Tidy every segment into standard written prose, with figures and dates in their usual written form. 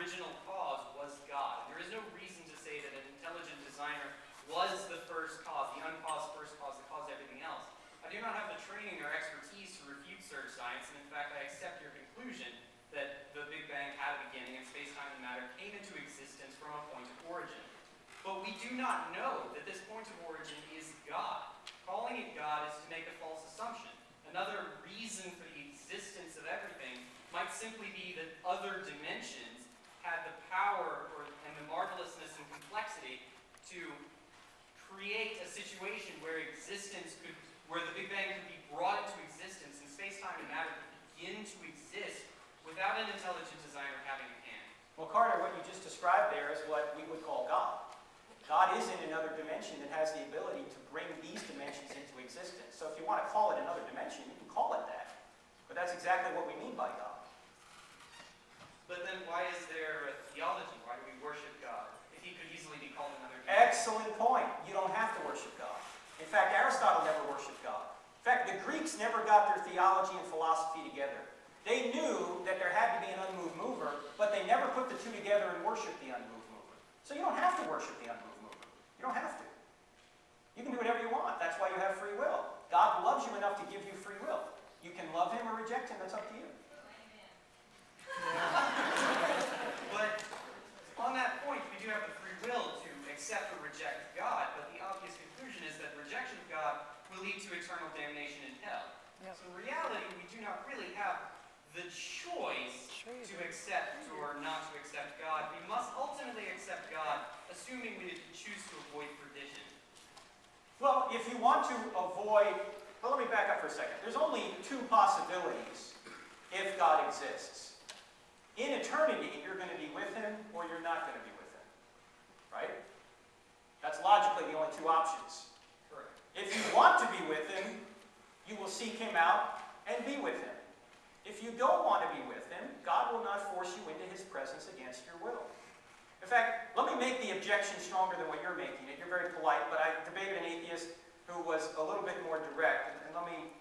original cause was God. There is no reason to say that an intelligent designer was the first cause, the uncaused first cause that caused everything else. I do not have the training or expertise to refute such science, and in fact I accept your conclusion that the Big Bang had a beginning and space-time and matter came into existence from a point of origin. But we do not know that this point of origin is God. Calling it God is to make a false assumption. Another reason for the existence of everything might simply be that other dimensions had the power and the marvelousness and complexity to create a situation where the Big Bang could be brought into existence and space-time and matter could begin to exist without an intelligent designer having a hand. Well, Carter, what you just described there is what we would call God. God is in another dimension that has the ability to bring these dimensions into existence. So if you want to call it another dimension, you can call it that. But that's exactly what we mean by God. But then why is there a theology? Why do we worship God if he could easily be called another dimension? Excellent point. You don't have to worship God. In fact, Aristotle never worshipped God. In fact, the Greeks never got their theology and philosophy together. They knew that there had to be an unmoved mover, but they never put the two together and worshiped the unmoved mover. So you don't have to worship the unmoved mover. You don't have to. You can do whatever you want. That's why you have free will. God loves you enough to give you free will. You can love him or reject him. That's up to you. But on that point, we do have the free will to accept or reject God, but the obvious conclusion is that rejection of God will lead to eternal damnation in hell. Yep. So in reality, we do not really have the choice to accept or not to accept God. We must ultimately accept God, assuming we choose to avoid perdition. Well, if you want to avoid... Well, let me back up for a second. There's only two possibilities if God exists. In eternity, you're going to be with him or you're not going to be with him. Right? That's logically the only two options. Correct. If you want to be with him, you will seek him out and be with him. If you don't want to be with him, God will not force you into his presence against your will. In fact, let me make the objection stronger than what you're making it. You're very polite, but I debated an atheist who was a little bit more direct. And let me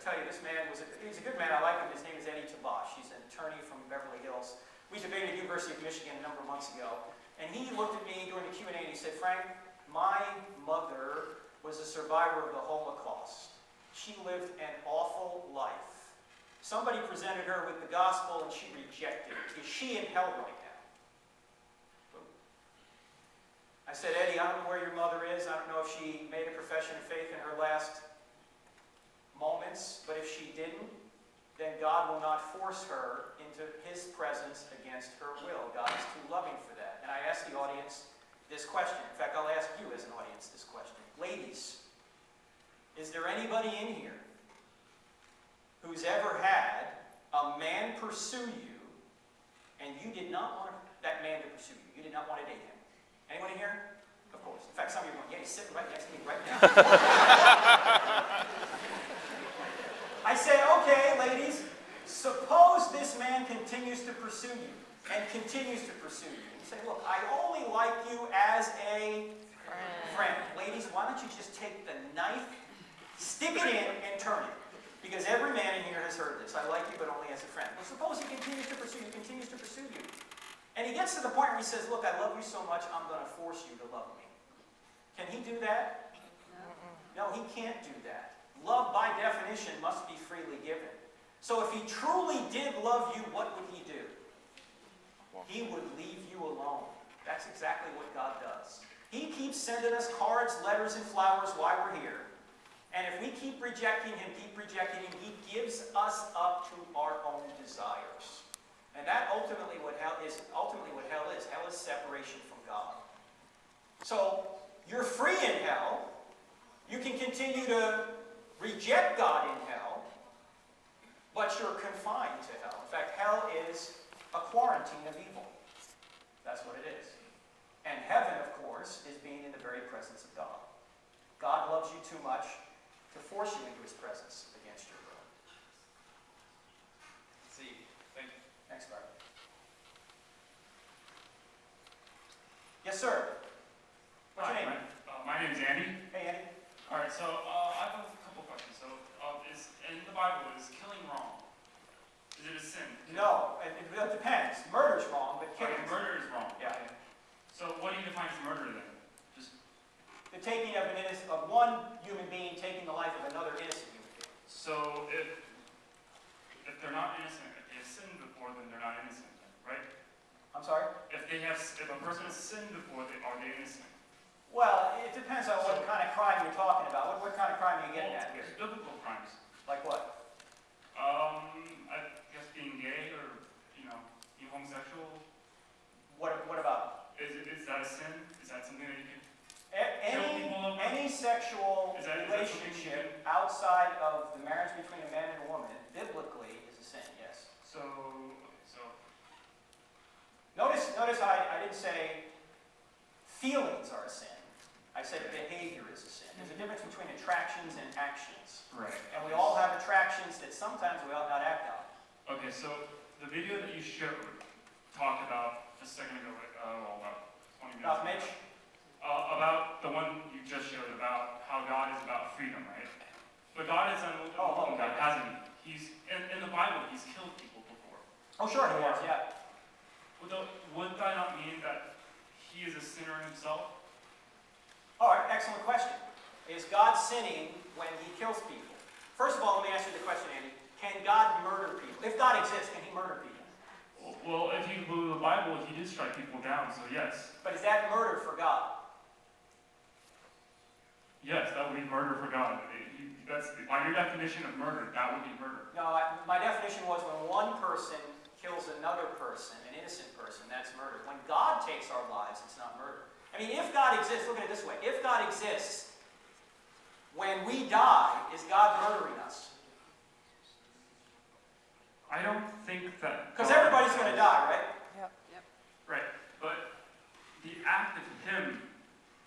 tell you, this man he's a good man. I like him. His name is Eddie Tabash. He's an attorney from Beverly Hills. We debated at the University of Michigan a number of months ago. And he looked at me during the Q&A and he said, Frank, my mother was a survivor of the Holocaust. She lived an awful life. Somebody presented her with the gospel and she rejected it. Is she in hell right now? I said, Eddie, I don't know where your mother is. I don't know if she made a profession of faith in her last moments, but if she didn't, then God will not force her into his presence against her will. God is too loving for that. And I asked the audience this question. In fact, I'll ask you as an audience this question. Ladies, is there anybody in here who's ever had a man pursue you and you did not want that man to pursue you? You did not want to date him. Anyone in here? Of course. In fact, some of you are going, yeah, he's sitting right next to me right now. I said, okay, ladies, suppose this man continues to pursue you and continues to pursue you. You say, look, I only like you as a friend. Ladies, why don't you just take the knife, stick it in, and turn it? Because every man in here has heard this. I like you, but only as a friend. Well, suppose he continues to pursue you. And he gets to the point where he says, look, I love you so much, I'm going to force you to love me. Can he do that? No, he can't do that. Love, by definition, must be freely given. So if he truly did love you, what would he do? He would leave you alone. That's exactly what God does. He keeps sending us cards, letters, and flowers while we're here. And if we keep rejecting him, he gives us up to our own desires. And that ultimately what hell is. Hell is separation from God. So you're free in hell. You can continue to reject God in hell, but you're confined to hell. In fact, hell is a quarantine of evil. That's what it is. And heaven, of course, is being in the very presence of God. God loves you too much to force you into his presence against your will. See, thank you. Thanks, Bart. Yes, sir. What's your name? My name's Andy. Hey, Andy. All right, so I have a couple questions. So, in the Bible, is killing wrong? Is it a sin? sin? No, it depends. Murder's wrong, but Okay, killing. murder is wrong. Yeah. Okay. So what do you define as murder then? Just The taking of one human being taking the life of another innocent human being. so if they're not innocent, if they have sinned before, then they're not innocent, then, right? I'm sorry? If a person has sinned before, are they innocent? Well, it depends on what kind of crime you're talking about. What kind of crime are you getting Well, at here? there's biblical crimes. Like what? I guess being gay or being homosexual. What about Is that a sin? Is that something that you can? any sexual Is that relationship outside of the marriage between a man and a woman, biblically, is a sin, yes. So Notice I didn't say feelings are a sin. I said behavior is a sin. There's a difference between attractions and actions. right. And we all have attractions that sometimes we ought not act on. Okay, so the video that you showed talked about just a second ago, about 20 minutes About ago. Mitch? About the one you just showed about how God is about freedom, right? But God is an Oh, okay. God, hasn't he? He's in the Bible. He's killed people before. Oh, sure he has, yeah. Would that not mean that he is a sinner himself? All right, excellent question. Is God sinning when he kills people? First of all, let me ask you the question, Andy. Can God murder people? If God exists, can he murder people? Well, if you believe the Bible, he did strike people down, so yes. But is that murder for God? Yes, that would be murder for God. That's by your definition of murder, that would be murder. No, my definition was when one person kills another person, an innocent person, that's murder. When God takes our lives, it's not murder. I mean, if God exists, look at it this way. If God exists, when we die, is God murdering us? I don't think that... Because everybody's going to die, right? Right, but the act of him,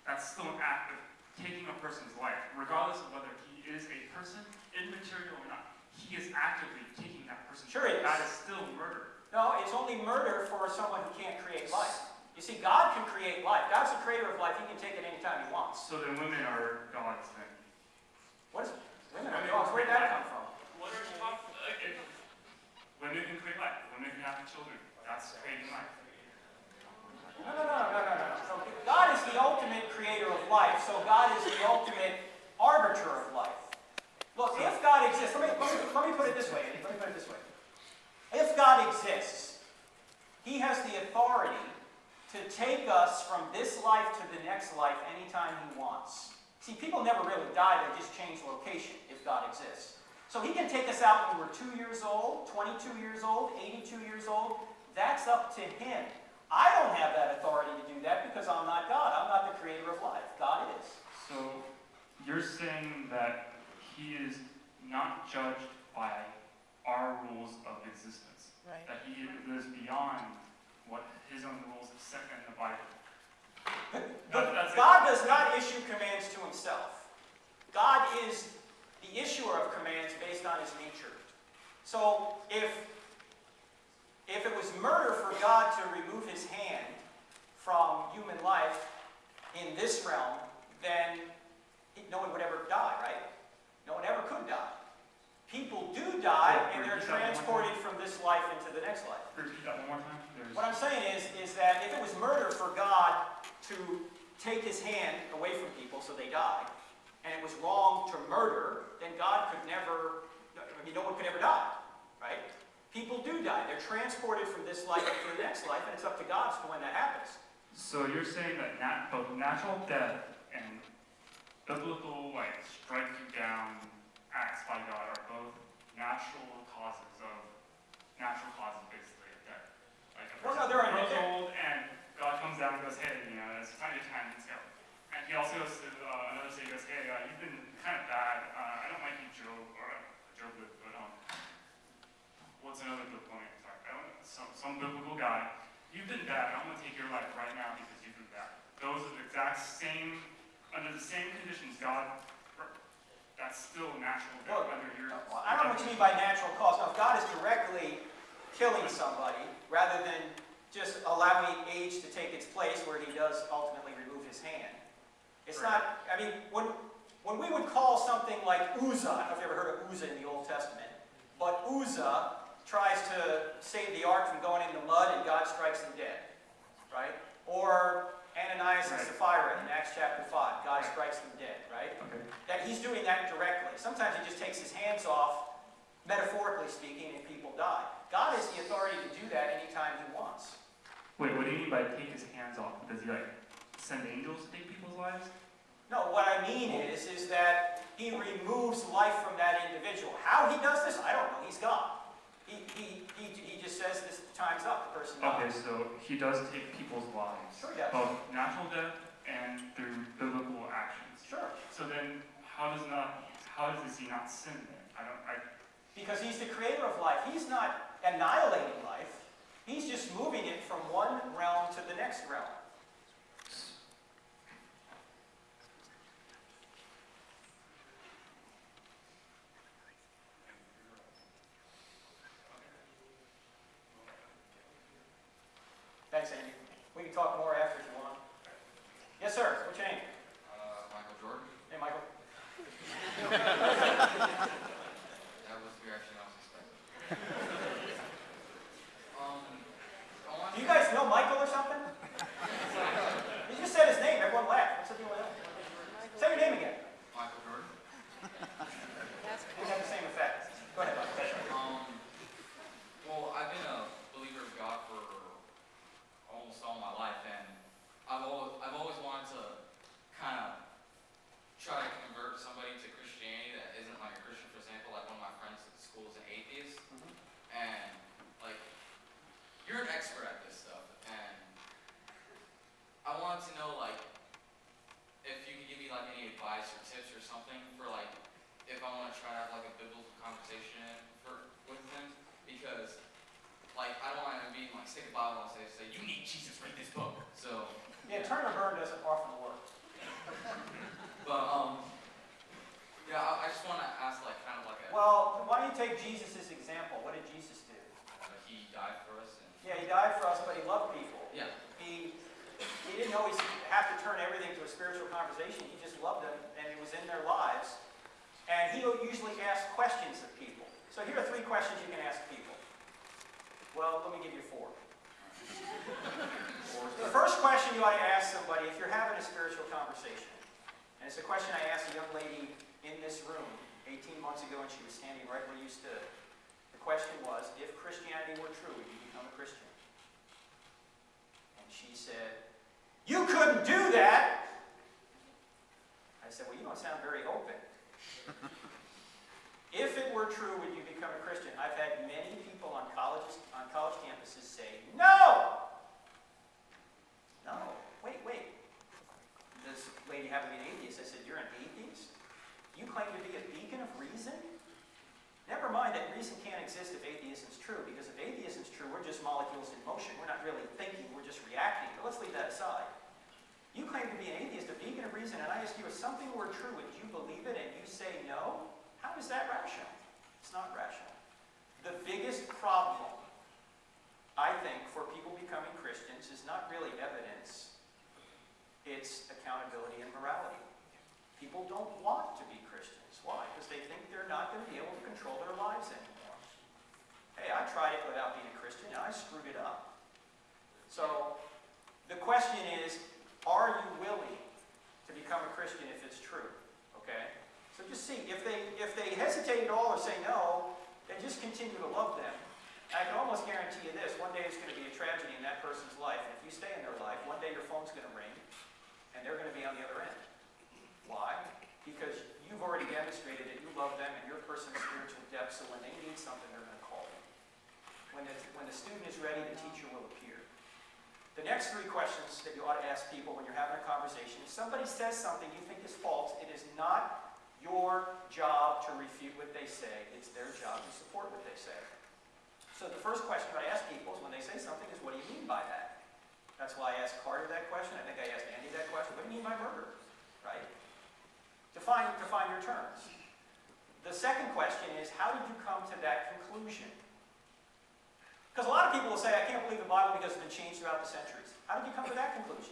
that's still an act of taking a person's life, regardless of whether he is a person, immaterial or not. He is actively taking that person's Sure life. he is. That is still murder. No, it's only murder for someone who can't create life. You see, God can create life. God's the creator of life. He can take it anytime he wants. So then women are God's then. What is women are gods? Where did that come from? What are you talking about? Women can create life. Women can have children. That's creating life. No. So God is the ultimate creator of life, so God is the ultimate arbiter of life. Look, if God exists, let me put it this way, Andy. Let me put it this way. If God exists, he has the authority to take us from this life to the next life anytime he wants. See, people never really die, they just change location if God exists. So he can take us out when we're 2 years old, 22 years old, 82 years old. That's up to him. I don't have that authority to do that because I'm not God. I'm not the creator of life. God is. So you're saying that he is not judged by our rules of existence. Right. That he lives beyond what his own rules have set in the Bible. God does not issue commands to himself. God is the issuer of commands based on his nature. So if it was murder for God to remove his hand from human life in this realm, then no one would ever die, right? No one ever could die. People do die, and they're transported from this life into the next life. Repeat that one more time. What I'm saying is that if it was murder for God to take his hand away from people so they die, and it was wrong to murder, then God could never, no one could ever die, right? People do die. They're transported from this life to the next life, and it's up to God as to when that happens. So you're saying that both natural death and biblical, strike you down acts by God are both natural causes, basically, of death. Like a Well, person no, there are grows there- old and God comes down and goes, hey, it's time to go. And he also goes to another state, he goes, hey, you've been kind of bad. I don't like you, Job, but what's another good point? Sorry, some biblical guy. You've been bad. I'm going to take your life right now because you've been bad. Those are the exact same, under the same conditions, God, that's still natural death, Look, whether you're... I don't know what you mean by natural cause. Now, if God is directly killing somebody, rather than just allowing age to take its place where he does ultimately remove his hand, it's not, I mean, when we would call something like Uzzah, I don't know if you ever heard of Uzzah in the Old Testament, but Uzzah tries to save the ark from going in the mud and God strikes them dead, right? Or Ananias and Sapphira in Acts chapter 5, God strikes them dead, right? Okay. That he's doing that directly. Sometimes he just takes his hands off, metaphorically speaking, and people die. God has the authority to do that anytime he wants. Wait, what do you mean by take his hands off? Does he like send angels to take people's lives? No, what I mean is that he removes life from that individual. How he does this, I don't know. He's God. He just says this time's up, the person dies. Okay, so he does take people's lives. Sure, yes. Both natural death and through biblical actions. Sure. So then how does he not sin then? Because he's the creator of life. He's not annihilating life. He's just moving it from one realm to the next realm. Thanks, Andy. We can talk more after if you want. Yes, sir. What's your name? Michael Jordan. Hey, Michael. That was the reaction I was expecting. Do you guys know Michael or something? You just said his name. Everyone laughed. What's the deal with that? Say your name again. Michael Jordan. Didn't have the same effect. Go ahead, Michael. Well, I've been a believer of God for almost all my life, and I've always wanted to kind of try to convert somebody to Christianity that isn't like a Christian. For example, like one of my friends at school is an atheist, and like you're an expert at this stuff, and I wanted to know like if you could give me like any advice or tips or something for like if I want to try to have like a biblical conversation with them, because like I don't want to be like stick a Bible and say you need Jesus, read this book. So Yeah, turn or burn doesn't often work. but yeah, I just want to ask like kind of like a Well, why don't you take Jesus' example? What did Jesus do? he died for us and Yeah, he died for us, but he loved people. yeah. He didn't always have to turn everything to a spiritual conversation. He just loved them, and it was in their lives. And he usually asked questions of people. So here are 3 questions you can ask people. Well, let me give you 4. The first question you ought to ask somebody if you're having a spiritual conversation, and it's a question I asked a young lady in this room 18 months ago, and she was standing right where you stood. The question was, if Christianity were true, would you become a Christian? And she said, "You couldn't do that." I said, "Well, you don't sound very open." If it were true, would you become a Christian? I've had many people on college campuses say, "No! No. Wait. This lady happened to be an atheist. I said, "You're an atheist? You claim to be a beacon of reason? Never mind that reason can't exist if atheism's true, because if atheism's true, we're just molecules in motion. We're not really thinking, we're just reacting. But let's leave that aside. You claim to be an atheist, a beacon of reason, and I ask you, if something were true, would you believe it? And you say no? How is that rational? It's not rational. The biggest problem, I think, for people becoming Christians is not really evidence. It's accountability and morality. People don't want to be Christians. Why? Because they think they're not going to be able to control their lives anymore. Hey, I tried it without being a Christian, and I screwed it up. So the question is, are you willing to become a Christian if it's true? Okay? So just see, if they hesitate at all or say no, then just continue to love them. And I can almost guarantee you this, one day it's going to be a tragedy in that person's life, and if you stay in their life, one day your phone's going to ring, and they're going to be on the other end. Why? Because you've already demonstrated that you love them and you're a person of spiritual depth, so when they need something, they're going to call you. When the student is ready, the teacher will appear. The next 3 questions that you ought to ask people when you're having a conversation, if somebody says something you think is false, it is not your job to refute what they say. It's their job to support what they say. So the first question I ask people is when they say something is, what do you mean by that? That's why I asked Carter that question. I think I asked Andy that question. What do you mean by murder? Right? Define your terms. The second question is, how did you come to that conclusion? Because a lot of people will say, I can't believe the Bible because it's been changed throughout the centuries. How did you come to that conclusion?